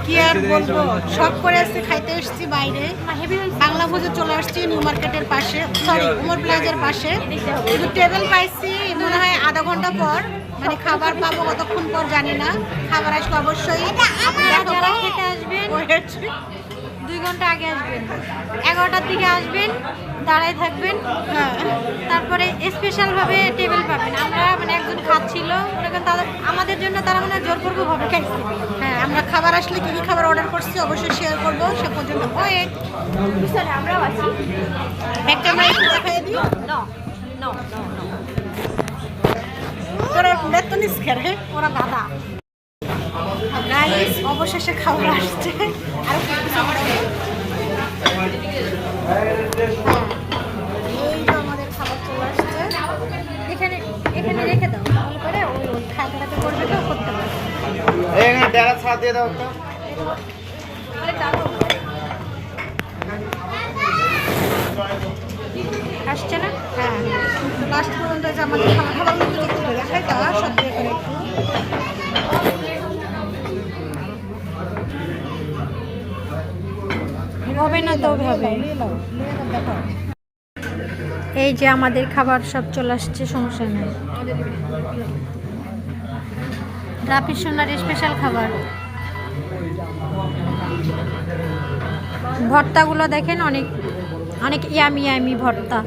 কি আর বলবো, শখ করে আসছে, খাইতে এসেছি বাইরে বাংলা ভোজে চলে আসছি নিউ মার্কেটের পাশে, সরি উমর প্লাজার পাশে। কিন্তু টেবিল পাইছি মনে হয় আধা ঘন্টা পর, মানে খাবার পাবো কতক্ষণ পর জানি না। খাবার আসলে অবশ্যই যারা খেতে আসবেন 2 ঘন্টা আগে আসবেন, 11টার দিকে আসবেন, দাঁড়ায় থাকবেন। হ্যাঁ তারপরে স্পেশালভাবে টেবিল পাবেন। আমরা মানে একজন খাচ্ছিল, মনে করেন তাদের আমাদের জন্য তারা মানে জোরপূর্বকভাবে খাইছে। হ্যাঁ, আমরা খাবার আসলে কি কি খাবার অর্ডার করছি অবশ্যই শেয়ার করবো। সে পর্যন্ত ওয়েট, পিছনে আমরাও আছি। ব্যাক ক্যামেরা একটু দেখাই দিই। নো নো নো নো, তোরা বেতন খেয়ে ওরা গাদা। গাইস অবশেষে খাবার আসছে। আর এই তো আমাদের খাবার চলে আসছে। এখানে এখানে রেখে দাও, তাহলে করে ওই খাতাটাতে করবে তো করতে পারবে। এখানে ডেরা ছাড় দিয়ে দাও তো। আসছে না? হ্যাঁ, লাস্ট পর্যন্ত যে আমাদের খাবারগুলো একটু দেখাই দেওয়া সব দিয়ে করে একটু হবে না তো হবে। এই যে আমাদের খাবার সব চলে আসছে, সমস্যা নেই। রাফি সোনার স্পেশাল খাবার। ভর্তাগুলো দেখেন, অনেক অনেক ইয়ামি ইয়ামি ভর্তা।